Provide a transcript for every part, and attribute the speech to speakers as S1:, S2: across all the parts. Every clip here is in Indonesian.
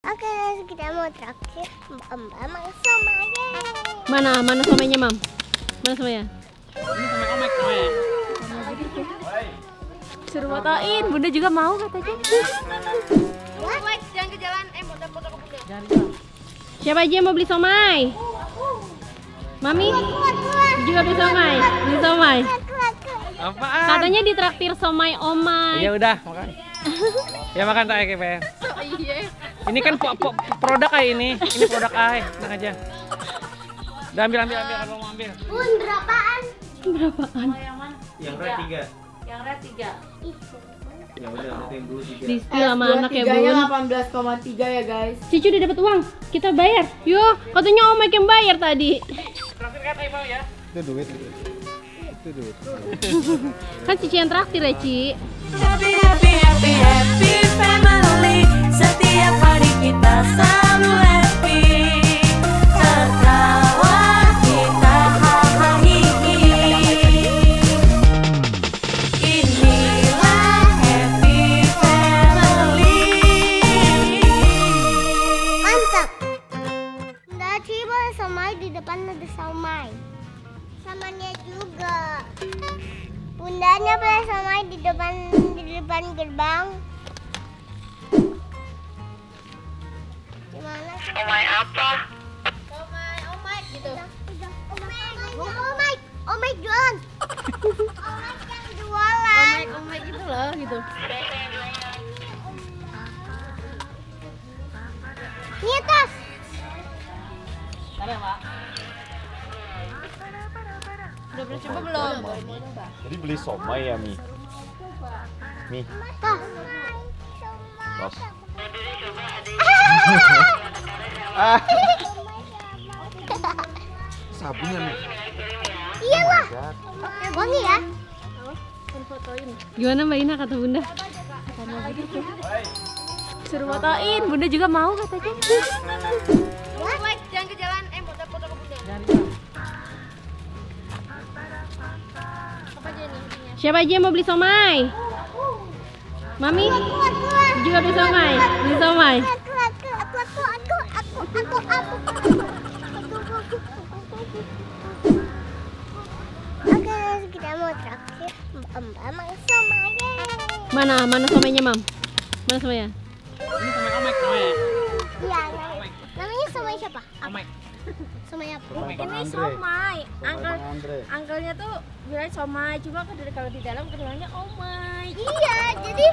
S1: Oke, kita mau traktir Mbak Mang somai.
S2: Mana somainya, Mam? Mana somainya?
S3: Ini somai omek somai.
S2: Suruh fotoin, Bunda juga mau katanya.
S1: Mike, jangan ke jalan. Foto ke Bunda.
S2: Siapa aja yang mau beli somai? Mami juga beli somai. Beli somai.
S3: Apaan?
S2: Katanya ditraktir somai omai.
S3: Ya udah, makan. Ya makan tak KPR. Ini kan produk kayak ini. Ini produk AI, tenang aja. Udah ambil kalau mau ambil.
S1: Bun, berapaan?
S2: Berapaan?
S3: Yang red 3.
S4: Yang red 3.
S3: Ya udah, nanti yang blue 3.
S2: Di spill sama anak ya, Bun.
S4: 18,3 ya guys.
S2: Cici udah dapat uang. Kita bayar. Yo, katanya Omek yang bayar tadi.
S3: Traktir kan Iqbal ya?
S5: Itu duit. Itu duit.
S2: Kan Cici yang traktir ya, Ci.
S6: Happy, happy, happy, happy family. Setiap hari kita selalu happy. Tertawa kita hahaha. Inilah happy family.
S1: Mantap. Bunda Ci boleh somai, di depan ada somai. Samanya juga. Bundanya boleh somai di depan gerbang. Gimana sih?
S6: Omai apa?
S1: Omai gitu. Omai jualan. Omai yang jualan.
S2: Omek gitu loh, gitu.
S1: Ini atas.
S3: Ada, Pak.
S2: Udah pernah coba belum?
S5: Jadi beli somai ya, Mi? Mi,
S1: Tuh.
S5: tos. Sabunnya, Mi.
S1: Iyalah. Wangi ya.
S2: Gimana Mbak Ina kata Bunda? Suruh fotoin, Bunda juga mau katanya.
S1: Mike, jangan ke jalan. Foto ke Bunda.
S2: Siapa aja yang mau beli somai? Mami juga beli somai. Beli somai.
S1: Oke, kita mau traktir Mbak Mang somai.
S2: Mana somainya, Mam? Mana somainya?
S3: Ini somai omek somai.
S1: Iya, namanya somai siapa?
S3: Omek.
S1: Somai apa?
S4: Ini somai.
S5: Bang Andre.
S4: Angkelnya tuh bilang somai, cuma kalau di dalam kedengarannya omai.
S1: Iya, jadi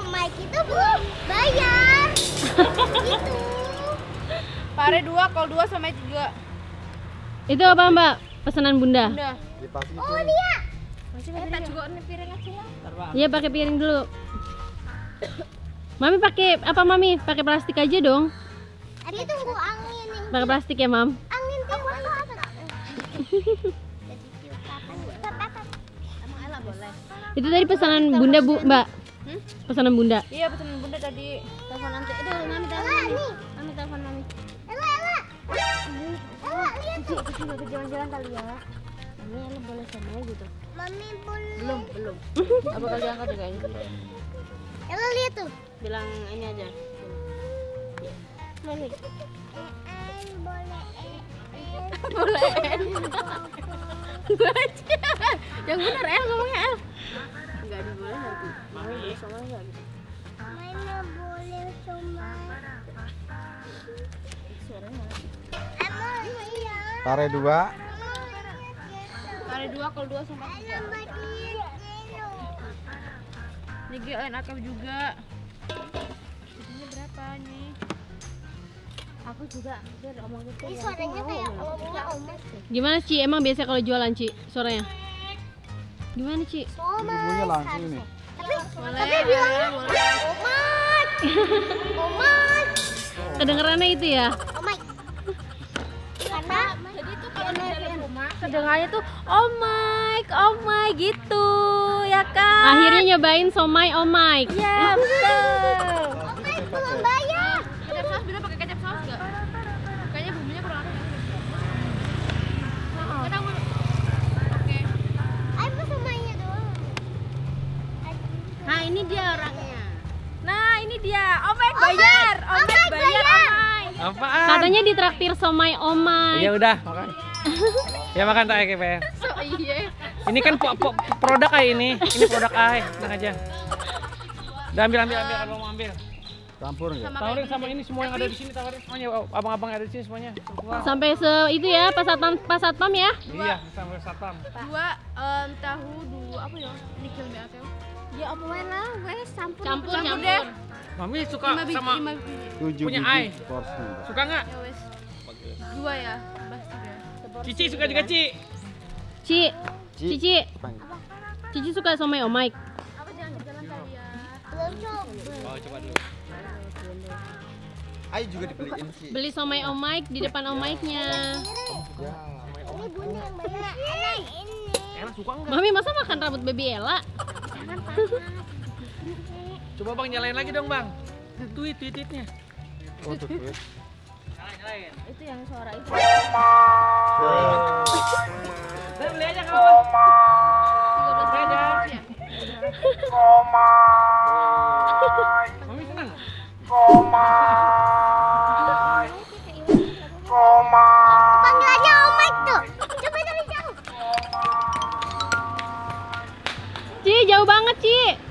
S1: Mike itu belum bayar. Gitu.
S4: Pare 2, kol 2, somai 3.
S2: Itu apa Mbak? Pesanan Bunda?
S4: Udah.
S5: Dipasang
S1: Oh, dia.
S4: Masih tak juga ini piring aja ya.
S2: Iya pakai piring dulu. Mami pakai apa Mami? Pakai plastik aja dong.
S1: Tapi tunggu angin ini.
S2: Pakai plastik ya, Mam.
S1: Angin tiup apa?
S4: Emang enak boleh.
S2: Itu tadi pesanan Bunda, Bu, Mbak. Pesanan Bunda.
S4: Iya, pesanan Bunda tadi. Telepon nanti. Aduh, Mami telepon
S1: Ella
S4: Mami.
S1: nih.
S4: Mami telepon Mami.
S1: Ella. Ella, lihat tuh.
S4: Kita juga ke jalan-jalan kali ya. Mami, Ella boleh somai gitu.
S1: Mami boleh.
S4: Belum. Apa kali angkat juga ini?
S1: Ella lihat tuh.
S4: Bilang ini aja.
S1: Mami.
S4: Boleh. Baca. Yang benar El ngomongnya El. Enggak diboleh nanti. Mami boleh somai enggak gitu?
S1: Mana boleh somai?
S4: Suaranya.
S1: Emang iya.
S5: Pare 2.
S4: Pare 2, kol 2 sama 3. Ini GN akab juga. Ini berapa nih? Aku juga hampir omong gitu.
S1: Ini suaranya kayak ngomongnya Omek.
S2: Gimana Ci? Emang biasa kalau jualan Ci suaranya? Gimana Ci?
S5: Ibunya langsung ini.
S1: Tapi bilangnya Omek.
S2: Kedengerannya itu ya?
S1: Omek. Karena
S4: Jadi itu kalau di dalam rumah kedengarannya tuh oh my gitu ya kan?
S2: Akhirnya nyobain somai omai.
S4: Ya betul.
S1: Omek belum bayar.
S4: Kecap saus bisa pakai kecap saus nggak? Kayaknya bumbunya kurang ada. Kadang oke.
S1: Ayo somainya doang.
S4: Nah ini dia orangnya. Nah ini dia. Oh my bayar. Oh my bayar.
S2: Katanya ditraktir somai omai.
S3: Iya udah, makan. Ya makan tak Eke, Pe. Ini kan produk kayak ini produk Ai, tenang aja. Udah ambil, kalau mau ambil.
S5: Campur nggak?
S3: Tawarin sama ini semua yang ada di sini, tawarin semuanya, abang-abang yang ada di sini semuanya.
S2: Sampai itu ya, pas satpam ya.
S3: Iya, sampai satpam.
S4: 2 tahu 2 apa ya? Nikil mie atau?
S1: Ya apa wae lah, wes
S2: Campur
S4: deh.
S3: Mami suka sama
S5: 7
S3: punya
S5: biji
S3: Ai.
S5: porsi.
S3: Suka nggak?
S4: Ya wes. 2 ya, pasti deh.
S3: Cici suka juga, Ci.
S2: Cici suka somai omai.
S4: Apa jangan jalan kali ya?
S3: Oh, coba dulu.
S5: Ai juga dibeliin sih.
S2: Beli somai omai di depan omaiknya.
S1: Ini bunda yang banyak. Ini.
S3: Enak suka nggak?
S2: Mami masa makan rambut baby Ella?
S3: Coba Bang nyalain lagi dong, Bang. Tweet-tweetnya.
S5: Oh, tuh.
S3: Nyalain.
S4: Itu yang suara itu.
S3: Udah beli aja kawan.
S4: 13 aja.
S3: Mami senang.
S1: Panggil aja Om Mike tuh. Coba dari jauh.
S2: Ci, jauh banget, Ci.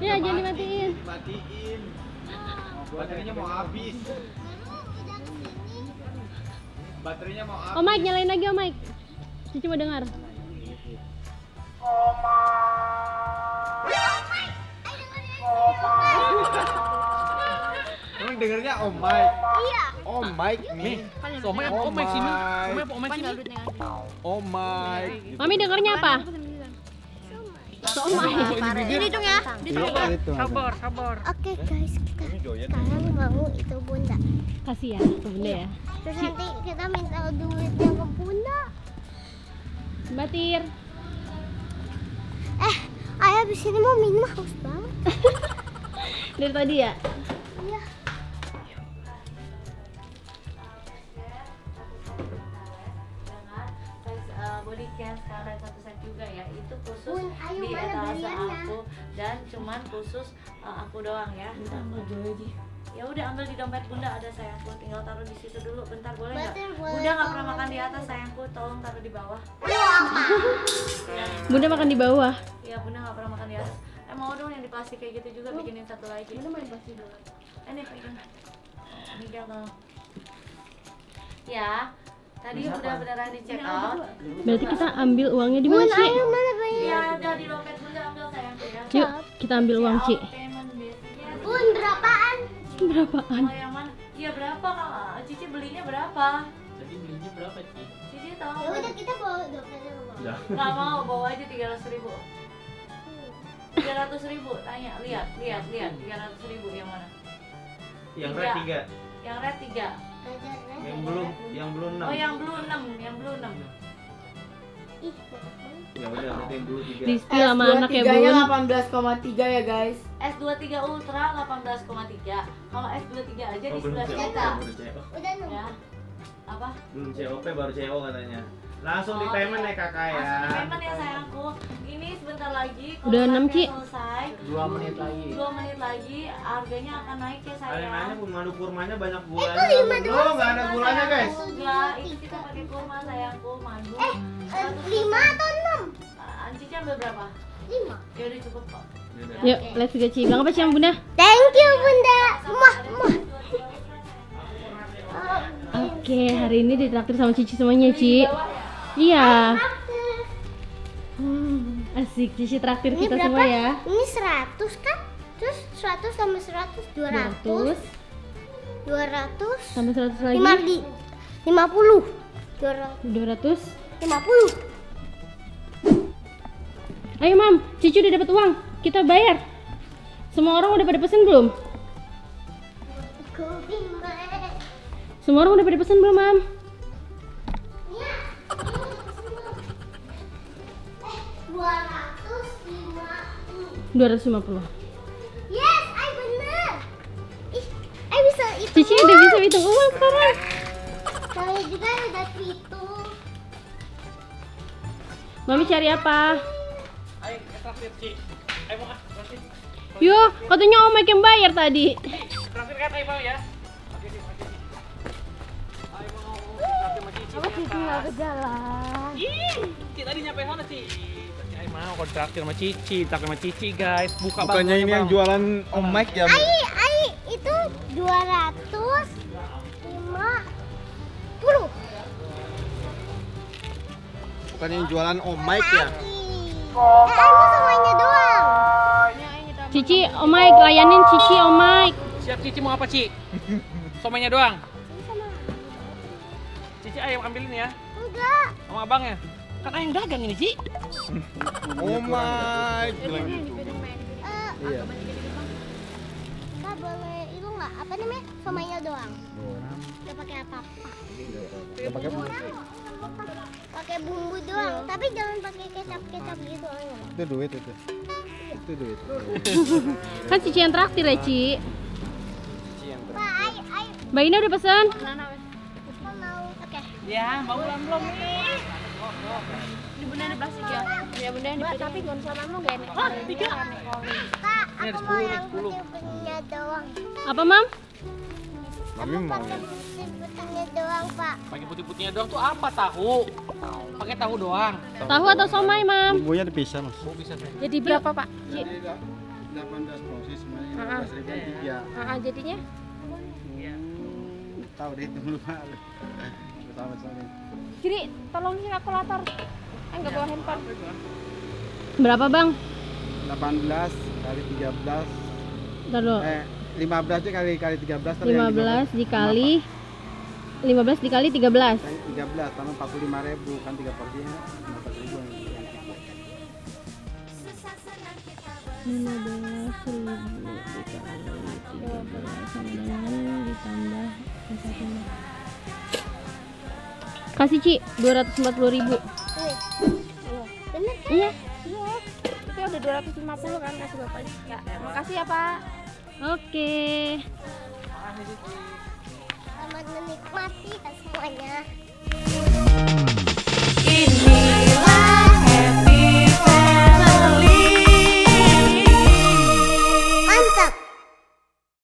S2: Ya, jangan dimatiin.
S5: Dimatiin. Baterainya mau habis. Baterainya mau habis.
S2: Om Mike, nyalain lagi Om Mike. Cici mau dengar.
S5: Emang dengernya Om Mike.
S1: Iya.
S5: Om Mike nih.
S3: Somai apa Om Mike sih, Min? Somai apa Om Mike sih?
S5: Om Mike.
S2: Mami dengarnya apa? Somai.
S1: Ini dong ya.
S3: Sabar.
S1: Oke guys, kita sekarang mau itu bunda.
S2: Kasih ya ke bunda ya.
S1: Terus nanti kita minta duitnya ke bunda.
S2: Batir.
S1: Ayah abis ini mau minum haus banget.
S2: Dari tadi ya?
S1: Iya.
S6: Body care sekarang satu set juga ya, itu khusus
S1: Bun, ayo
S6: di
S1: mana
S6: etalase
S1: beliannya?
S6: aku dan cuman khusus aku doang ya. Ya udah ambil di dompet bunda ada sayangku, tinggal taruh di situ dulu bentar boleh nggak?
S1: Betul, boleh.
S6: Bunda nggak pernah makan di atas sayangku, tolong taruh di bawah. Ya,
S2: Bunda makan di bawah.
S6: ya bunda nggak pernah makan di atas. Mau dong yang di plastik kayak gitu juga, bikinin satu lagi. Bunda main plastik dulu. Ini pegang. Miguel tolong. Ya, tadi udah beneran di check out.
S2: Berarti kita ambil uangnya di mana, Ci?
S1: Ayo mana bayar?
S6: Ya udah di dompet bunda ambil sayangku ya.
S2: Yuk, kita ambil uang, Ci.
S6: Payment biasanya.
S1: Bun berapaan?
S2: Berapaan?
S6: Oh yang mana? Iya berapa kak? Cici belinya berapa?
S3: Jadi belinya berapa, Ci?
S6: Cici tahu?
S1: Ya udah kita bawa dompetnya ke bawah.
S6: Nggak mau, bawa aja 300.000. 300.000, tanya, lihat 300.000 yang mana?
S7: Yang red 3,
S6: Yang red 3.
S7: yang belum 6.
S6: Oh yang blue 6, yang blue 6.
S1: Ih,
S7: Ya udah, berarti yang blue 3.
S2: Di spill sama anak ya, Bun.
S8: 18,3 ya guys.
S6: S23 Ultra 18,3. Kalau S23 aja di
S7: belum
S6: sebelah
S7: COP,
S6: kita.
S7: baru CO.
S1: udah nunggu.
S6: Ya. Apa?
S7: Belum COP baru CO katanya. Langsung di payment ya kakak ya.
S6: Langsung di payment ya sayangku. Ini sebentar lagi kalau
S2: Udah 6,
S6: pakai
S2: Ci.
S6: selesai
S3: 2 menit lagi.
S6: 2 menit lagi harganya akan naik ya
S7: Ada yang nanya
S6: sayang.
S7: madu kurmanya banyak gulanya. Belum, nggak ada gulanya guys.
S6: Enggak, itu kita pakai kurma sayangku, madu.
S1: 5 atau 6?
S6: Cici ambil berapa?
S1: 5.
S6: Ya udah cukup kok.
S2: Yuk, let's go, Ci. Bilang apa, Ci, sama Bunda?
S1: Thank you bunda. Mah.
S2: Oke, hari ini ditraktir sama Cici semuanya, Ci. Iya. Asik, Cici traktir
S1: Ini
S2: kita
S1: berapa?
S2: semua ya.
S1: Ini 100 kan? Terus 100 tambah 100 200. 200
S2: Tambah 100 lagi.
S1: 50.
S2: 200.
S1: 50.
S2: Ayo, Mam. Cici udah dapat uang. Kita bayar. Semua orang udah pada pesen belum? Semua orang udah pada pesen belum, Mam? 250.
S1: Yes, I bener. Ih, I bisa itu.
S2: Cici udah bisa hitung uang sekarang.
S1: Saya juga udah hitung.
S2: Mami cari apa?
S3: Ayo, traktir, Ci. Ayo mau traktir.
S2: Yo, katanya Om Mike yang bayar tadi.
S3: Traktir kan, ayo mau ya.
S4: Cici nggak ke jalan.
S3: Cici tadi nyampe sana, Ci. Cici mau kontraktir sama Cici, tak sama Cici, guys. Buka
S5: Bukannya ini yang jualan Om Mike ya?
S1: Ai, itu 250.
S5: Bukannya yang jualan Om Mike ya?
S1: Aku semuanya doang.
S2: Cici, Om Mike, layanin Cici, Om Mike.
S3: Siap, Cici mau apa, Ci? Somainya doang. Cici ayo ambilin ya.
S1: Enggak.
S3: Sama abangnya. Kan ayang dagang ini, Ci.
S5: Om Mike bilang gitu. Iya.
S1: Enggak boleh itu enggak apa namanya? Semuanya doang. Enggak pakai apa-apa.
S5: Kita pakai
S1: Pakai bumbu doang, tapi jangan pakai kecap-kecap gitu.
S5: itu duit itu. Itu duit.
S2: Kan Cici yang traktir ya, Ci.
S1: Pak, ai.
S2: Mbak Ina udah pesan?
S1: Aku mau. Oke.
S3: Ya, mau belum nih.
S4: Ini bunda ada plastik ya? Ya bunda di tapi nggak usah kamu nggak enak.
S1: Pak,
S3: Ini ada
S1: aku
S3: 10
S1: mau
S3: nih,
S1: yang
S3: 10.
S1: putih-putihnya doang.
S2: Apa, Mam?
S5: Mami mau.
S1: Pakai putih-putihnya doang, Pak.
S3: Pakai putih-putihnya doang tuh apa? Tahu. Pakai tahu doang.
S2: Tahu atau somai, Mam?
S5: Bumbunya dipisah, Mas.
S3: Oh, bisa saya.
S4: Jadi berapa Pak?
S5: 18 porsi semuanya 15.000 3.
S4: Jadinya?
S5: Tahu deh itu lupa. Tahu soalnya.
S4: Jadi tolong sih kalkulator. Nggak bawa handphone.
S2: Berapa, Bang?
S5: 18 kali 13
S2: Ntar dulu.
S5: 15 aja kali 13 tadi
S2: 15 dikali 13.
S5: 13 tambah 45.000 kan 3 porsinya 15.000 yang
S2: 15.000 dikali 13 sama dengan ditambah 1. Kasih, Ci, 240.000.
S1: Bener kan?
S2: Iya.
S4: Itu udah 250 kan kasih bapaknya. Ya, makasih ya Pak.
S2: Oke.
S1: Selamat menikmati semuanya.
S6: Ini